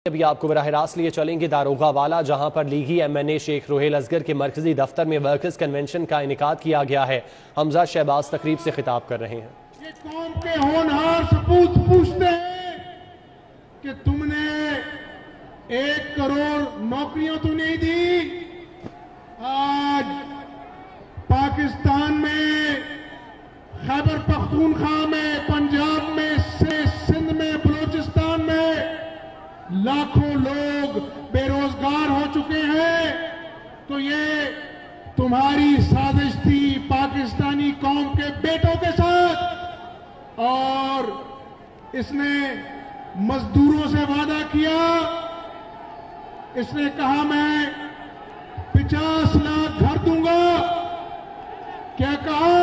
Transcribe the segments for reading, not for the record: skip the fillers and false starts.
अभी आपको बराह रास्त लिए चलेंगे दारोगा वाला, जहां पर लीगी MNA शेख रोहेल असगर के मरकजी दफ्तर में वर्कर्स कन्वेंशन का इनेकाद किया गया है। हमजा शहबाज तकरीब से खिताब कर रहे हैं। ये कौम के होनहार सपूत पूछते हैं कि तुमने 1 करोड़ नौकरियां तो नहीं दी। आज पाकिस्तान में, खैबर पख्तूनख्वा में, पंजाब में, सिंध में, बलूचिस्तान में लाखों लोग बेरोजगार हो चुके हैं। तो ये तुम्हारी साजिश थी पाकिस्तानी कौम के बेटों के साथ, और इसने मजदूरों से वादा किया। इसने कहा मैं 50 लाख घर दूंगा। क्या कहा?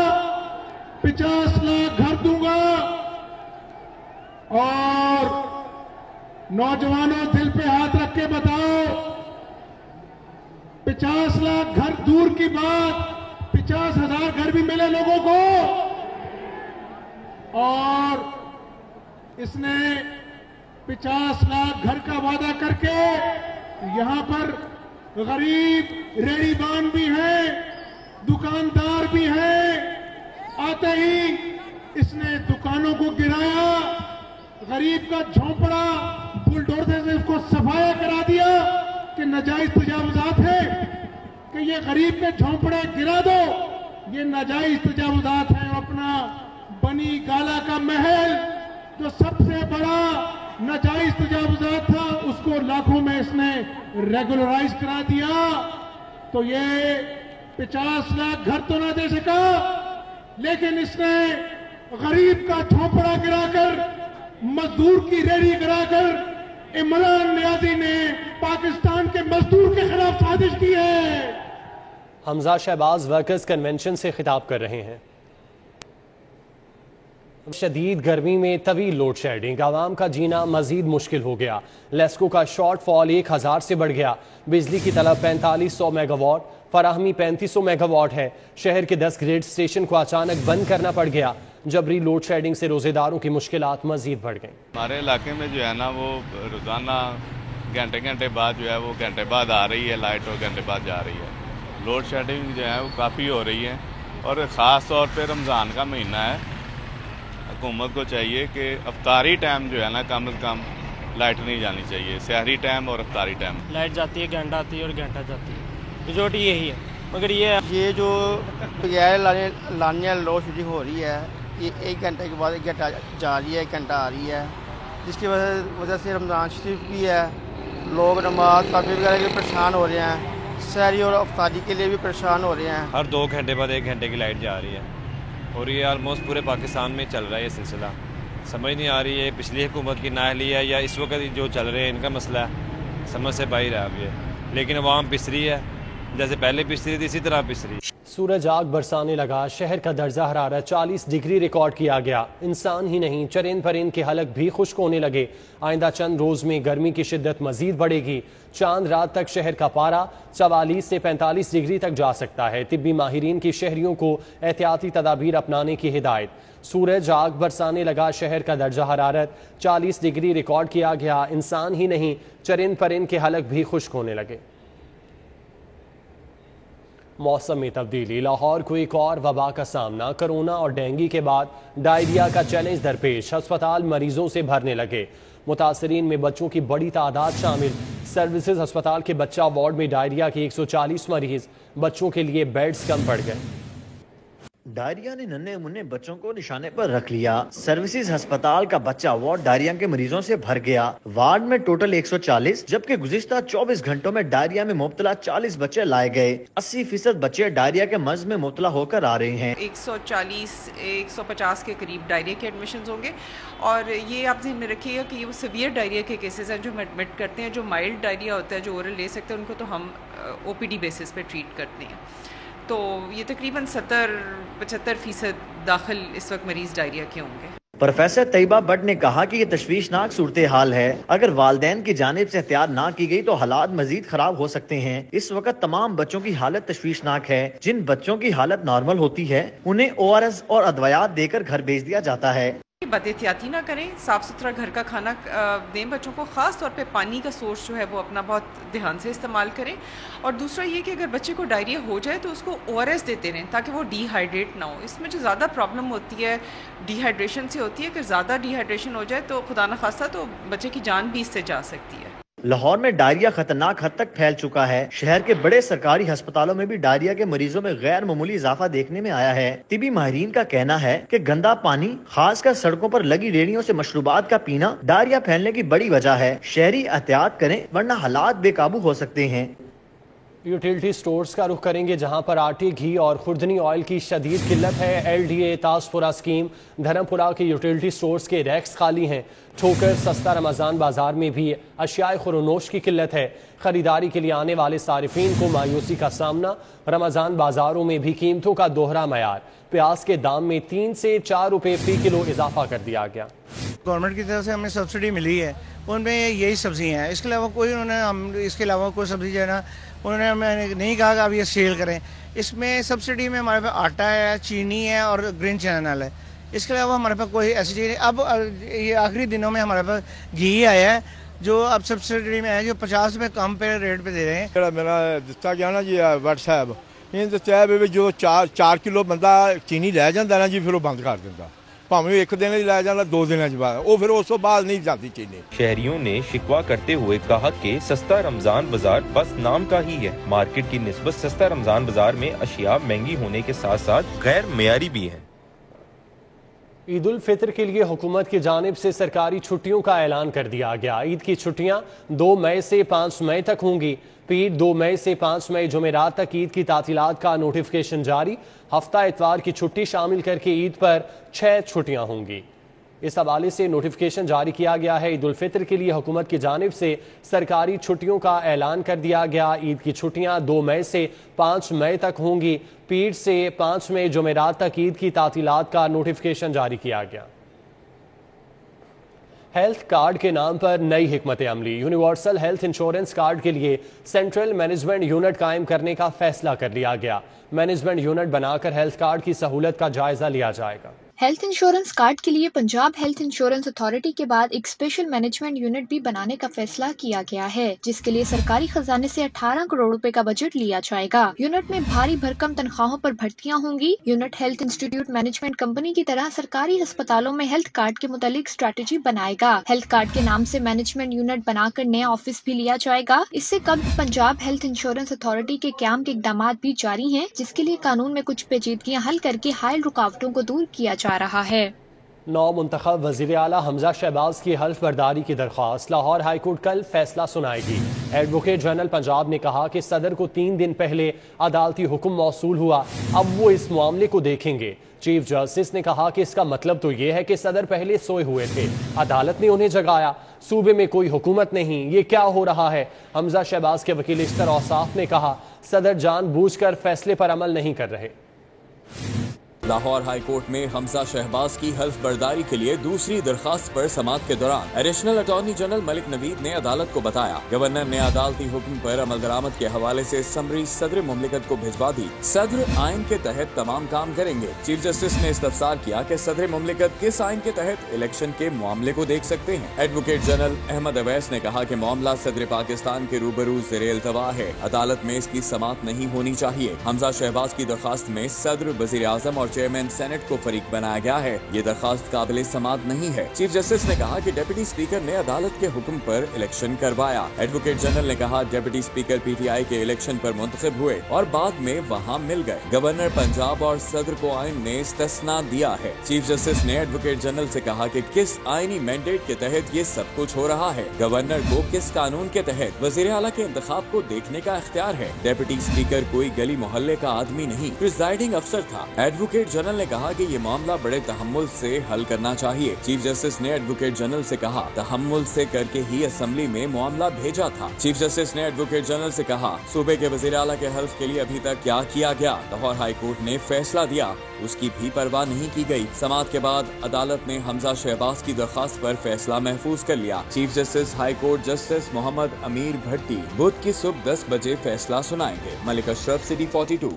50 लाख घर दूंगा। और नौजवानों, दिल पे हाथ रख के बताओ, 50 लाख घर दूर की बात, 50,000 घर भी मिले लोगों को। और इसने 50 लाख घर का वादा करके यहां पर गरीब रेहड़ीबान भी हैं, दुकानदार भी हैं। आते ही इसने दुकानों को गिराया, गरीब का झोंपड़ा बुलडोजर से उसको सफाया करा दिया कि नाजायज तजावुजात है, कि ये गरीब के झोंपड़े गिरा दो, ये नाजायज तजावुजात है। अपना बनी गाला का महल जो सबसे बड़ा नाजायज तजावुजात था, उसको लाखों में इसने रेगुलराइज करा दिया। तो ये 50 लाख घर तो ना दे सका, लेकिन इसने गरीब का झोंपड़ा गिराकर, मजदूर की रेहड़ी गिराकर इमरान नियाजी ने पाकिस्तान के मजदूर के खिलाफ साजिश की है। हमजा शहबाज वर्कर्स कन्वेंशन से खिताब कर रहे हैं। शदीद गर्मी में तवील लोड शेडिंग, आवाम का जीना मजीद मुश्किल हो गया। लेस्को का शॉर्टफॉल 1000 से बढ़ गया। बिजली की तलब 4500 मेगावाट, फराहमी 3500 मेगावाट है। शहर के 10 ग्रिड स्टेशन को अचानक बंद करना पड़ गया। जबरी लोड शेडिंग से रोजेदारों की मुश्किलात मजीद बढ़ गई। हमारे इलाके में जो है ना, वो रोजाना घंटे घंटे बाद जो है वो घंटे बाद आ रही है लाइट, और घंटे बाद जा रही है। लोड शेडिंग जो है वो काफ़ी हो रही है, और ख़ास तौर पे रमज़ान का महीना है। हुकूमत को चाहिए कि अफ्तारी टाइम जो है ना, कम से कम लाइट नहीं जानी चाहिए। सहरी टाइम और अफ्तारी टाइम लाइट जाती है, घंटा आती है और घंटा जाती है। मेजोरिटी यही है। मगर ये जो बगैर लाने लोड शेडिंग हो रही है, ये 1 घंटे के बाद 1 घंटा जा रही है, 1 घंटा आ रही है, जिसकी वजह से रमज़ान शरीफ भी है, लोग नमाज काफ़ी वगैरह के परेशान हो रहे हैं, सहरी और अफ्तारी के लिए भी परेशान हो रहे हैं। हर 2 घंटे बाद 1 घंटे की लाइट जा रही है, और ये आलमोस्ट पूरे पाकिस्तान में चल रहा है ये सिलसिला। समझ नहीं आ रही है पिछली हुकूमत की नाअहली है या इस वक्त जो चल रहे हैं इनका मसला है, समझ से बाहर है अब ये। लेकिन अवाम पिस रही है, जैसे पहले पिस रही थी इसी तरह पिस रही। सूरज आग बरसाने लगा। शहर का दर्जा हरारत 40 डिग्री रिकॉर्ड किया गया। इंसान ही नहीं, चरिंद परिंद के हलक भी खुश्क होने लगे। आइंदा चंद रोज में गर्मी की शिद्दत मजीद बढ़ेगी। चांद रात तक शहर का पारा 44 से 45 डिग्री तक जा सकता है। तिब्बी माहिरीन की शहरियों को एहतियाती तदाबीर अपनाने की हिदायत। सूरज आग बरसाने लगा। शहर का दर्जा हरारत 40 डिग्री रिकॉर्ड किया गया। इंसान ही नहीं, चरिंद परिंद के हलक भी खुश्क होने लगे। मौसम में तब्दीली, लाहौर को एक और वबा का सामना। कोरोना और डेंगू के बाद डायरिया का चैलेंज दरपेश। अस्पताल मरीजों से भरने लगे। मुतासरीन में बच्चों की बड़ी तादाद शामिल। सर्विसेज अस्पताल के बच्चा वार्ड में डायरिया के 140 मरीज। बच्चों के लिए बेड्स कम पड़ गए। डायरिया ने नन्हे मुन्ने बच्चों को निशाने पर रख लिया। सर्विसेज अस्पताल का बच्चा वार्ड डायरिया के मरीजों से भर गया। वार्ड में टोटल 140, जबकि गुज़िश्ता 24 घंटों में डायरिया में मुब्तला 40 बच्चे लाए गए। 80% बच्चे डायरिया के मर्ज में मुब्तला होकर आ रहे हैं। 140-150 के करीब डायरिया के एडमिशन होंगे, और ये आप ध्यान में रखिएगा कि वो सीवियर डायरिया के केसेस हैं जो हम एडमिट करते हैं। जो माइल्ड डायरिया होता है, जो ओरल ले सकते हैं, उनको तो हम OPD बेसिस पे ट्रीट करते हैं। तो ये तकरीबन 70-75% दाखिल इस वक्त मरीज डायरिया के होंगे। प्रोफेसर तैयबा भट्ट ने कहा कि ये तशवीशनाक सूरत हाल है। अगर वालदैन की जानिब से एहतियात ना की गई तो हालात मजीद खराब हो सकते हैं। इस वक्त तमाम बच्चों की हालत तशवीशनाक है। जिन बच्चों की हालत नॉर्मल होती है उन्हें ORS और अदवायात देकर घर भेज दिया जाता है। बदएहतियाती ना करें, साफ़ सुथरा घर का खाना दें बच्चों को, ख़ास तौर पे पानी का सोर्स जो है वो अपना बहुत ध्यान से इस्तेमाल करें। और दूसरा ये कि अगर बच्चे को डायरिया हो जाए तो उसको ORS देते रहें ताकि वो डिहाइड्रेट ना हो। इसमें जो ज़्यादा प्रॉब्लम होती है डिहाइड्रेशन से होती है, अगर ज़्यादा डिहाइड्रेशन हो जाए तो खुदा न खास्ता तो बच्चे की जान भी इससे जा सकती है। लाहौर में डायरिया खतरनाक हद तक फैल चुका है। शहर के बड़े सरकारी अस्पतालों में भी डायरिया के मरीजों में गैर मामूली इजाफा देखने में आया है। तिबी माहिरीन का कहना है कि गंदा पानी, खासकर सड़कों पर लगी रेहड़ियों से मशरूबात का पीना डायरिया फैलने की बड़ी वजह है। शहरी एहतियात करें वरना हालात बेकाबू हो सकते हैं। यूटिलिटी स्टोर्स का रुख करेंगे जहां पर आटे, घी और खुर्दनी ऑयल की शदीद किल्लत है। LDA ताजपुरा स्कीम धर्मपुरा के यूटिलिटी स्टोर्स के रैक्स खाली हैं। ठोकर सस्ता रमज़ान बाजार में भी अशियाए खुरोनोश की किल्लत है। खरीदारी के लिए आने वाले सारिफीन को मायूसी का सामना। रमज़ान बाजारों में भी कीमतों का दोहरा मयार। प्याज के दाम में 3 से 4 रुपए फी किलो इजाफा कर दिया गया। गवर्नमेंट की तरफ से हमें सब्सिडी मिली है, उनमें यही सब्जियाँ हैं। इसके अलावा कोई इसके अलावा कोई सब्जी जो है ना उन्होंने हमें नहीं कहा कि आप ये सेल करें। इसमें सब्सिडी में हमारे पास आटा है, चीनी है और ग्रीन चैनल है। इसके अलावा हमारे पास कोई ऐसी चीज़ नहीं। अब ये आखिरी दिनों में हमारे पास घी आया है जो अब सब्सिडी में है, जो 50 रुपये कम पे रेट पे दे रहे हैं। मेरा दिता गया ना जी व्हाट्सएप इन दस्या भी जो 4 किलो बंदा चीनी लै जाता ना जी, फिर वो बंद कर देता। भावें एक दिन लै जाना 2 दिन बाद, वो फिर उस तो बाद नहीं जाती चीनी। शहरियों ने शिकवा करते हुए कहा कि सस्ता रमजान बाजार बस नाम का ही है। मार्केट की निस्बत सस्ता रमजान बाजार में अशिया महंगी होने के साथ साथ गैर मेयारी भी है। ईद उल फितर के लिए हुकूमत की जानिब से सरकारी छुट्टियों का ऐलान कर दिया गया। ईद की छुट्टियां 2 मई से 5 मई तक होंगी। पीर 2 मई से 5 मई जुमेरात तक ईद की तातीलात का नोटिफिकेशन जारी। हफ्ता इतवार की छुट्टी शामिल करके ईद पर 6 छुट्टियां होंगी। इस हवाले से नोटिफिकेशन जारी किया गया है। ईद उल फितर के लिए हुकूमत की जानिब से सरकारी छुट्टियों का ऐलान कर दिया गया। ईद की छुट्टियां 2 मई से 5 मई तक होंगी। पीर से 5 मई जुमेरात तक ईद की तातीलात का नोटिफिकेशन जारी किया गया। हेल्थ कार्ड के नाम पर नई हिकमत अमली। यूनिवर्सल हेल्थ इंश्योरेंस कार्ड के लिए सेंट्रल मैनेजमेंट यूनिट कायम करने का फैसला कर लिया गया। मैनेजमेंट यूनिट बनाकर हेल्थ कार्ड की सहूलत का जायजा लिया जाएगा। हेल्थ इंश्योरेंस कार्ड के लिए पंजाब हेल्थ इंश्योरेंस अथॉरिटी के बाद एक स्पेशल मैनेजमेंट यूनिट भी बनाने का फैसला किया गया है, जिसके लिए सरकारी खजाने से 18 करोड़ रुपए का बजट लिया जाएगा। यूनिट में भारी भरकम तनख्वाहों पर भर्तियां होंगी। Unit health institute management company की तरह सरकारी अस्पतालों में हेल्थ कार्ड के मुतालिक स्ट्रेटेजी बनाएगा। हेल्थ कार्ड के नाम से मैनेजमेंट यूनिट बनाकर नया ऑफिस भी लिया जाएगा। इससे कबल पंजाब हेल्थ इंश्योरेंस अथॉरिटी के क्याम के इकदाम भी जारी है, जिसके लिए कानून में कुछ पेचीदगियां हल करके हायल रुकावटों को दूर किया जा रहा है। नौ मुंतखब वज़ीर आला हमजा शहबाज की हल्फ बर्दारी की दरख्वास्त। लाहौर हाईकोर्ट कल फैसला सुनाएगी। एडवोकेट जनरल पंजाब ने कहा कि सदर को 3 दिन पहले अदालती हुक्म मौसूल हुआ, अब वो इस मामले को देखेंगे। चीफ जस्टिस ने कहा कि इसका मतलब तो ये है कि सदर पहले सोए हुए थे, अदालत ने उन्हें जगाया। सूबे में कोई हुकूमत नहीं, ये क्या हो रहा है। हमजा शहबाज के वकील इश्तर औसाफ ने कहा सदर जानबूझकर फैसले पर अमल नहीं कर रहे। लाहौर हाई कोर्ट में हमजा शहबाज की हल्फ बर्दारी के लिए दूसरी दरखास्त पर समाअत के दौरान additional attorney general Malik Naveed ने अदालत को बताया गवर्नर ने अदालती हुक्म पर अमल दरामद के हवाले से समरी सदर मुमलिकत को भिजवा दी। सदर आइन के तहत तमाम काम करेंगे। चीफ जस्टिस ने इस्तफसार किया कि सदर मुमलिकत किस आइन के तहत इलेक्शन के मामले को देख सकते हैं। एडवोकेट जनरल अहमद अवैस ने कहा कि मामला सदर पाकिस्तान के रूबरू ज़ेरे इल्तवा है, अदालत में इसकी समाअत नहीं होनी चाहिए। हमजा शहबाज की दरखास्त में सदर, वज़ीर आज़म और चेयरमैन सेनेट को फरीक बनाया गया है। ये दरखास्त काबिल समाअत नहीं है। चीफ जस्टिस ने कहा कि डिप्टी स्पीकर ने अदालत के हुक्म पर इलेक्शन करवाया। एडवोकेट जनरल ने कहा डिप्टी स्पीकर PTI के इलेक्शन पर मुंतखब हुए और बाद में वहाँ मिल गए। गवर्नर पंजाब और सदर को आइन ने इस्तिस्ना दिया है। चीफ जस्टिस ने एडवोकेट जनरल से कहा कि किस आईनी मैंडेट के तहत ये सब कुछ हो रहा है। गवर्नर को किस कानून के तहत वज़ीर आला के इंतखाब को देखने का इख्तियार है। डिप्टी स्पीकर कोई गली मोहल्ले का आदमी नहीं, प्रिजाइडिंग अफसर था। एडवोकेट जनरल ने कहा कि ये मामला बड़े तहम्मुल से हल करना चाहिए। चीफ जस्टिस ने एडवोकेट जनरल से कहा तहम्मुल से करके ही असेंबली में मामला भेजा था। चीफ जस्टिस ने एडवोकेट जनरल से कहा सूबे के वज़ीर आला के हल्फ के लिए अभी तक क्या किया गया। लाहौर हाई कोर्ट ने फैसला दिया, उसकी भी परवाह नहीं की गई। समाअत के बाद अदालत ने हमजा शहबाज की दरखास्त पर फैसला महफूज कर लिया। Chief justice high court justice Mohammad Amir Bhatti बुध की सुबह 10 बजे फैसला सुनाएंगे। मलिक अशरफ, सिटी 42।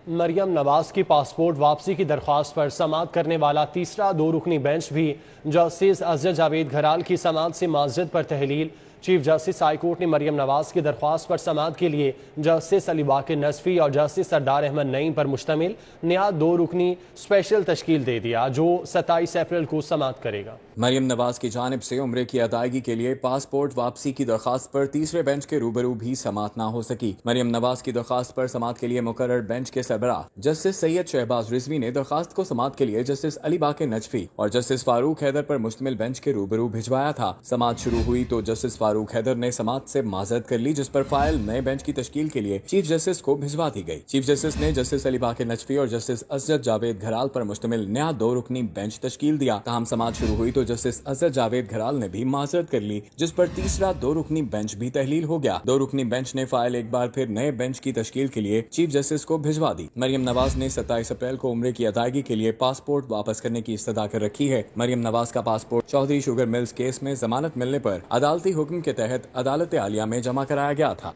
मरियम नवाज की पासपोर्ट वापसी की दरख्वास्त पर समाअत करने वाला तीसरा 2 रुकनी बेंच भी जस्टिस असजद जावेद घराल की समाअत से माजरत पर तहलील। चीफ जस्टिस हाई कोर्ट ने मरियम नवाज की दरख्वास्त पर समाअत के लिए जस्टिस अली बाकर नसफी और जस्टिस सरदार अहमद नईम पर मुश्तमिल नया 2 रुकनी स्पेशल तश्कील दे दिया, जो 27 अप्रैल को समाअत करेगा। मरियम नवाज की जानिब से उम्रे की अदायगी के लिए पासपोर्ट वापसी की दरख्वास्त पर तीसरे बेंच के रूबरू भी समाअत न हो सकी। मरियम नवाज की दरख्वास्त पर समाअत के लिए मुकर्रर बेंच के सरबराह जस्टिस सैयद शहबाज रिजवी ने दरख्वास्त को समाअत के लिए जस्टिस अली बाकर नजफी और जस्टिस फारूक हैदर पर मुश्तमिल बेंच के रूबरू भिजवाया था। समाअत शुरू हुई तो जस्टिस फारूक हैदर ने समाअत से माजरत कर ली, जिस पर फाइल नए बेंच की तश्कील के लिए चीफ जस्टिस को भिजवा दी गई। चीफ जस्टिस ने जस्टिस अली बाकर नजफी और जस्टिस असजद जावेद घराल पर मुश्तमिल नया 2 रुकनी बेंच तश्कील दिया। तमाम समाअत शुरू हुई तो जस्टिस असजद जावेद घराल ने भी माजरत कर ली, जिस पर तीसरा 2 रुकनी बेंच भी तहलील हो गया। 2 रुकनी बेंच ने फाइल एक बार फिर नए बेंच की तश्कील के लिए चीफ जस्टिस को भिजवा दी। मरियम नवाज ने 27 अप्रैल को उम्रे की अदायगी के लिए पासपोर्ट वापस करने की इस्तदा कर रखी है। मरियम नवाज का passport Chaudhry sugar mills case में जमानत मिलने पर अदालती हुक्म के तहत अदालत आलिया में जमा कराया गया था।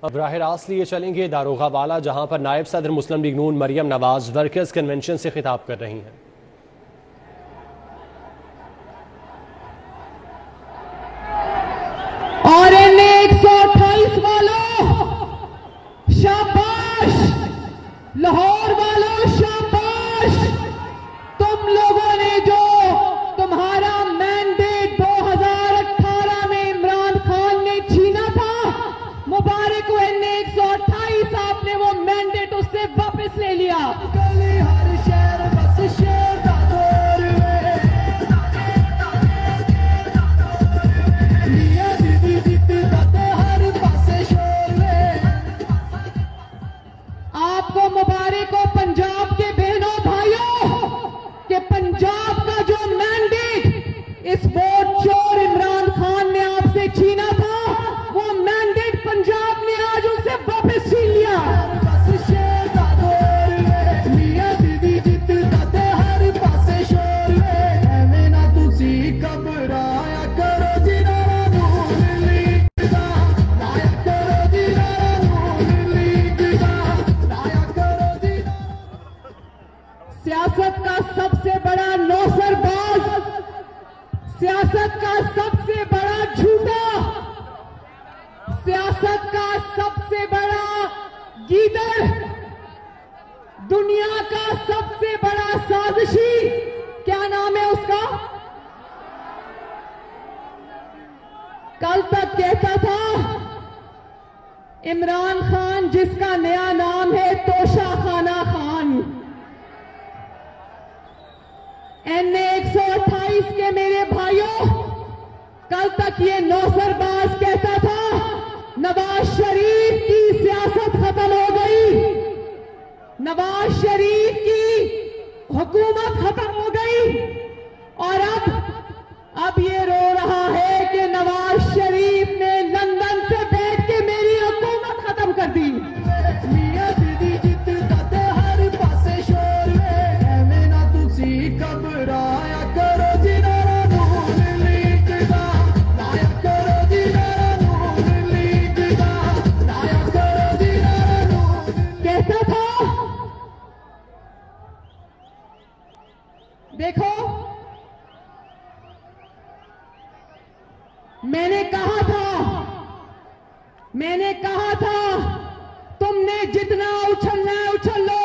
अब राह रास्त लिए चलेंगे दारोगा वाला, जहां पर नायब सदर मुस्लिम लीग नून मरियम नवाज वर्कर्स कन्वेंशन से खिताब कर रही हैं। और इन्हें 128 वालों शाबाश, लाहौर वालों शाबाश, तुम लोगों ने जो तुम्हारा मैंडेट 2018 में इमरान खान ने छीना था, मुबारक हो। इन्हें 128 आपने वो मैंडेट उससे वापस ले लिया। आपको मुबारक हो पंजाब के बहनों भाइयों कि पंजाब का जो मैंडेट इस वोट चोर इमरान खान ने आपसे छीना था, वो मैंडेट पंजाब ने आज उसे वापस छीन लिया। सियासत का सबसे बड़ा नौसरबाज, सियासत का सबसे बड़ा झूठा, सियासत का सबसे बड़ा गीदड़, दुनिया का सबसे बड़ा साजिशी, क्या नाम है उसका? कल तक कहता था इमरान खान, जिसका नया नाम है तोशा खाना खान। एनए 128 के मेरे भाइयों, कल तक ये नौसरबाज कहता था नवाज शरीफ की सियासत खत्म हो गई, नवाज शरीफ की हुकूमत खत्म हो गई, और अब ये रो रहा है कि नवाज शरीफ ने लंदन से बैठ के मेरी हुकूमत खत्म कर दी। देखो, मैंने कहा था तुमने जितना उछलना है उछल लो,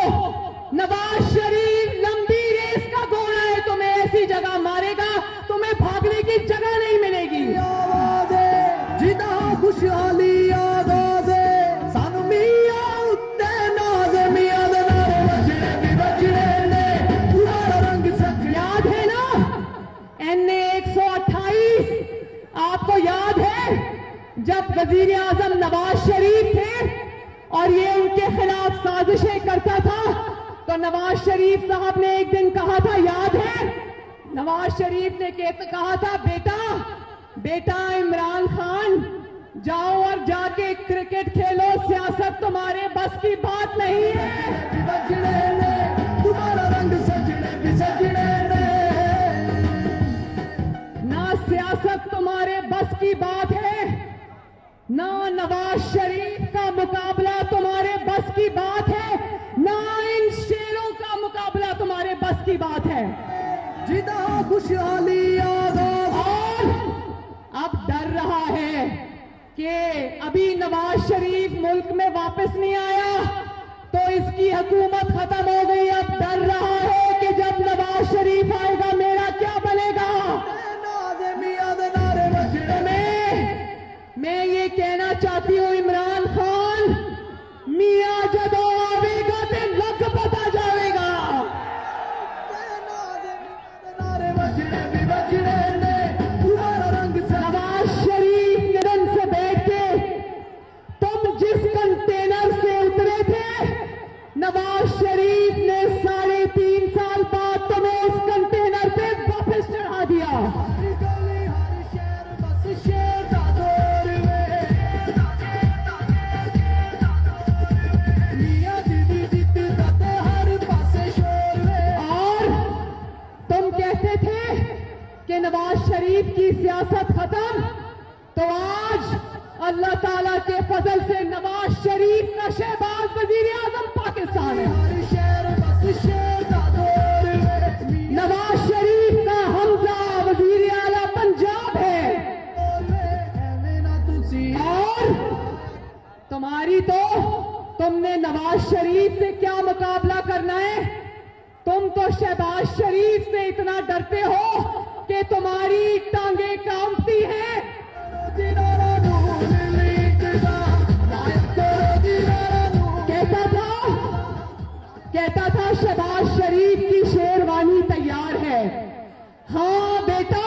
नवाज शरीफ लंबी रेस का घोड़ा है, तुम्हें ऐसी जगह मारेगा तुम्हें भागने की जगह नहीं मिलेगी। जिदा खुशहाली आगाज सानू मिया उत्ते नाज मिया दे नारे बजने भी बजने ने तुम्हारा रंग सच याद है ना? एनए 128 आपको याद है जब वजीर आजम नवाज शरीफ थे और ये उनके खिलाफ साजिशें करता था, तो नवाज शरीफ साहब ने एक दिन कहा था, याद है? नवाज शरीफ ने कहा था, बेटा इमरान खान जाओ और जाके क्रिकेट खेलो, सियासत तुम्हारे बस की बात नहीं है। तुम्हारा रंग सजने भी सजने ना सियासत तुम्हारे बस की बात है, ना नवाज शरीफ का मुकाबला तुम्हारे बस की बात है, ना खुशहाली और अब डर रहा है कि अभी नवाज शरीफ मुल्क में वापस नहीं आया तो इसकी हुकूमत खत्म हो गई। अब डर रहा है कि जब नवाज शरीफ आएगा मेरा क्या बनेगा। मैं ये कहना चाहती हूँ इमरान खान, मियाँ जब आवेगा तो लग पता जाएगा। नवाज शरीफ निरन से बैठ के तुम जिस कंटेनर से उतरे थे, नवाज शरीफ ने 3.5 साल बाद तुम्हें इस कंटेनर पे वापस चढ़ा दिया। कि नवाज शरीफ की सियासत खत्म, तो आज अल्लाह ताला के फजल से नवाज शरीफ का शहबाज वजीर आजम पाकिस्तान है। नवाज शरीफ का हमजा वजीर आला पंजाब है। और तुम्हारी तो तुमने नवाज शरीफ से क्या मुकाबला करना है। तुम तो शहबाज शरीफ से इतना डरते हो कि तुम्हारी टांगे कांपती हैं। कहता था शहबाज शरीफ की शेरवानी तैयार है। हाँ बेटा,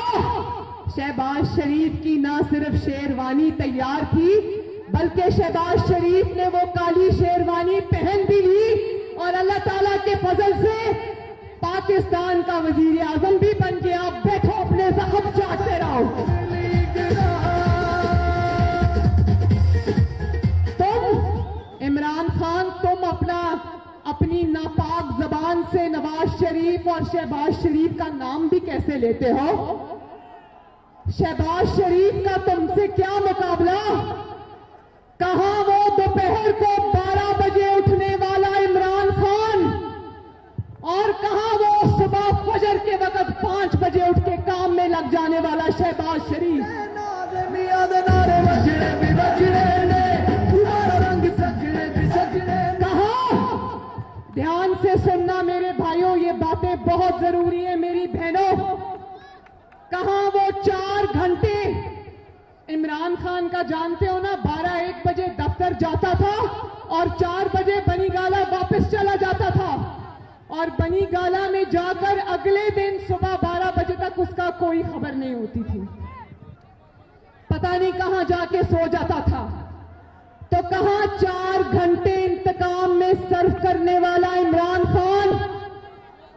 शहबाज शरीफ की ना सिर्फ शेरवानी तैयार थी बल्कि शहबाज शरीफ ने वो काली शेरवानी पहन भी ली और अल्लाह ताला के फजल से पाकिस्तान का वजीर आजम भी बन गया। बैठो अपने जख्म चाटते रहो। तुम इमरान खान, तुम अपनी नापाक जबान से नवाज शरीफ और शहबाज शरीफ का नाम भी कैसे लेते हो। शहबाज शरीफ का तुमसे क्या मुकाबला। कहां वो दोपहर को 12 बजे उठने वाला इमरान खान और कहां वो सुबह फजर के वक्त 5 बजे उठ के काम में लग जाने वाला शहबाज शरीफ। कहां, ध्यान से सुनना मेरे भाइयों, ये बातें बहुत जरूरी है मेरी बहनों। कहां वो 4 घंटे इमरान खान का जानते हो ना, 12-1 बजे दफ्तर जाता था और 4 बजे बनी गाला वापस चला जाता था और बनी गाला में जाकर अगले दिन सुबह 12 बजे तक उसका कोई खबर नहीं होती थी। पता नहीं कहां जाके सो जाता था। तो कहां 4 घंटे इंतकाम में सर्व करने वाला इमरान खान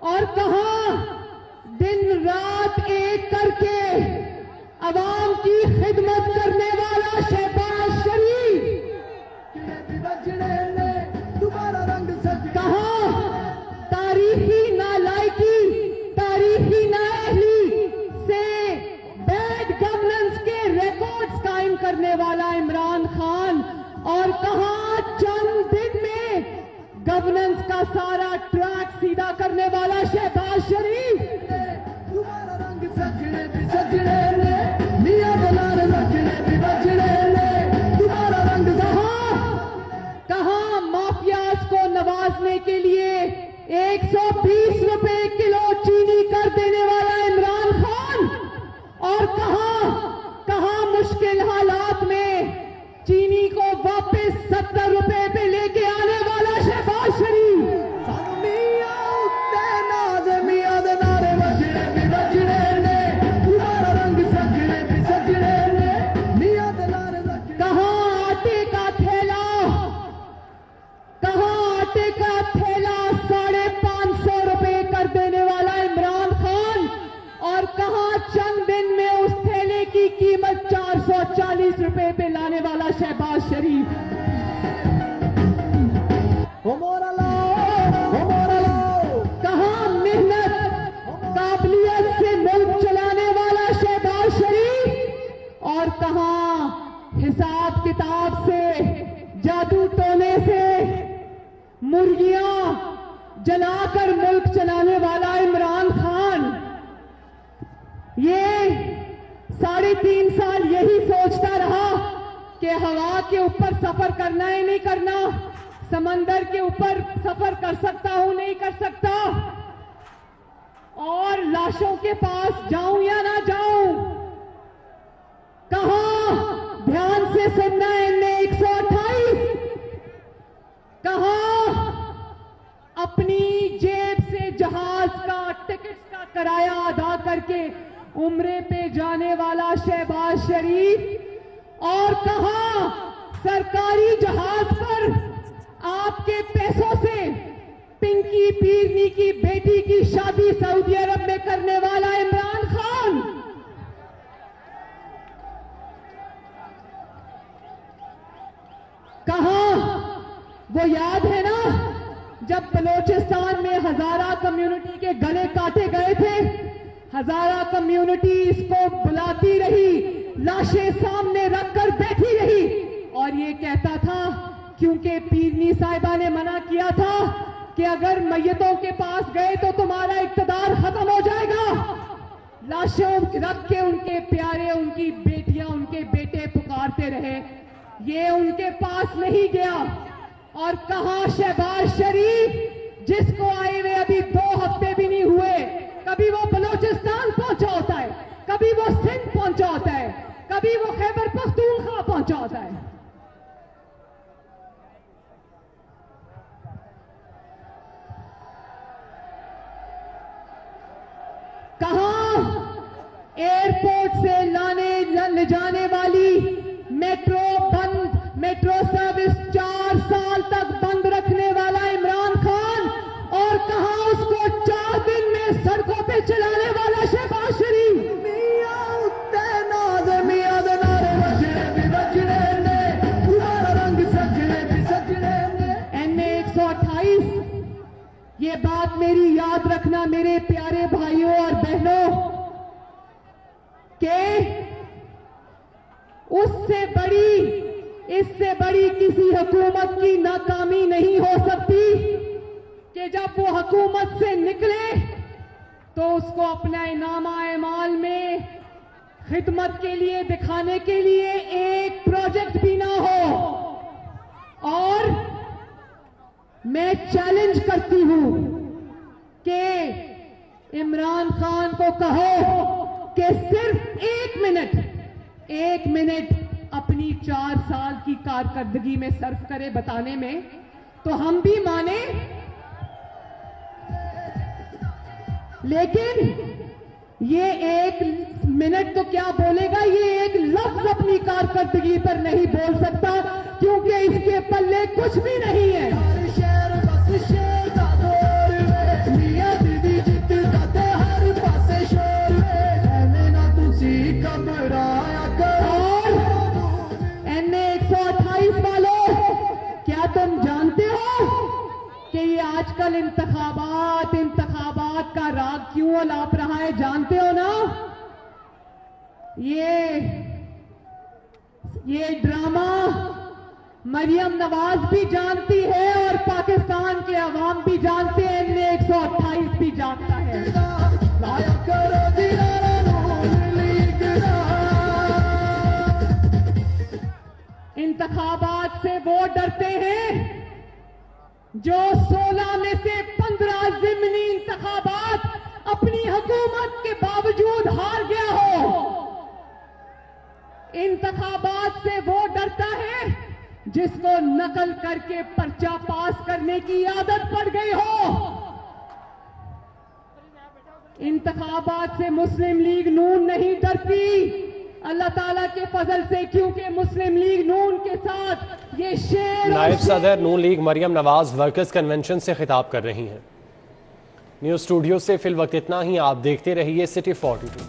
और कहां दिन रात एक करके अवाम की खिदमत करने वाला शहबाज शरीफ। कहां तारीखी नालायकी, तारीखी नाअहली से बैड गवर्नेंस के रिकॉर्ड्स कायम करने वाला इमरान खान और कहां चंद दिन में गवर्नेंस का सारा ट्रैक सीधा करने वाला शहबाज शरीफ। कहां माफियाज को नवाजने के लिए 120 रुपए किलो चीनी कर देने वाला इमरान खान और कहां मुश्किल हालात में चीनी को वापस 70 रुपए पे लेके आने वाला शहबाज शरीफ। चंद दिन में उस थैले की कीमत 440 रुपए पे लाने वाला शहबाज शरीफ। कहां मेहनत काबिलियत से मुल्क चलाने वाला शहबाज शरीफ और कहां हिसाब किताब से जादू टोने से मुर्गियां जलाकर मुल्क चलाने वाला इमरान खान। ये 3.5 साल यही सोचता रहा कि हवा के ऊपर सफर करना है नहीं करना, समंदर के ऊपर सफर कर सकता हूं नहीं कर सकता, और लाशों के पास जाऊं या ना जाऊं। कहां, ध्यान से सुनना है, NA-128 कहां अपनी जेब से जहाज का टिकट का किराया अदा करके उम्रे पे जाने वाला शहबाज शरीफ, और कहां सरकारी जहाज पर आपके पैसों से पिंकी पीरनी की बेटी की शादी सऊदी अरब में करने वाला इमरान खान। कहां, वो याद है ना जब बलोचिस्तान में हजारा कम्युनिटी के गले काटे गए थे, हजारा कम्युनिटी इसको बुलाती रही, लाशें सामने रखकर बैठी रही, और ये कहता था, क्योंकि पीरनी साहिबा ने मना किया था कि अगर मैयतों के पास गए तो तुम्हारा इक्तदार खत्म हो जाएगा। लाशों रख के उनके प्यारे, उनकी बेटियां, उनके बेटे पुकारते रहे, ये उनके पास नहीं गया। और कहां शहबाज शरीफ, जिसको आए हुए अभी 2 हफ्ते भी नहीं हुए, कभी वो बलोचिस्तान पहुंचा होता है, कभी वो सिंध पहुंचा होता है, कभी वो खैबर पख्तूनख्वा पहुंचा होता है। कहां एयरपोर्ट से ले जाने वाली मेट्रो बंद, मेट्रो सर्विस 4 साल तक बंद रखने वाला इमरान खान, और कहां उसको 4 दिन में सड़कों पे चलाने वाला शहबाज शरीफ। NA-128, ये बात मेरी याद रखना मेरे प्यारे भाइयों और बहनों, कि इससे बड़ी किसी हुकूमत की नाकामी नहीं हो सकती कि जब वो हुकूमत से निकले तो उसको अपना इनामा-ए-माल में खिदमत के लिए दिखाने के लिए एक प्रोजेक्ट भी ना हो। और मैं चैलेंज करती हूं कि इमरान खान को कहो कि सिर्फ 1 मिनट अपनी 4 साल की कारकर्दगी में सर्फ करे बताने में, तो हम भी माने। लेकिन ये 1 मिनट तो क्या बोलेगा, ये एक लफ्ज अपनी कारकर्दगी पर नहीं बोल सकता, क्योंकि इसके पल्ले कुछ भी नहीं है। NA-128 वालों, क्या तुम जानते हो कि ये आजकल इंतखाबात का राग क्यों अलाप रहा है? जानते हो ना? ये ड्रामा मरियम नवाज भी जानती है और पाकिस्तान के अवाम भी जानते हैं, NA-128 भी जानता है। इंतखाबात से वो डरते हैं जो 16 में से 15 ज़िमनी इंतखाबात अपनी हुकूमत के बावजूद हार गया हो। इंतखाबात से वो डरता है जिसको नकल करके पर्चा पास करने की आदत पड़ गई हो। इंतखाबात से मुस्लिम लीग नून नहीं डरती, अल्लाह ताला के फजल से, क्योंकि मुस्लिम लीग नून के साथ ये शेर। नायब सदर Noon League Maryam Nawaz workers convention से खिताब कर रही हैं। न्यूज़ स्टूडियो से फिल वक्त इतना ही। आप देखते रहिए सिटी 42।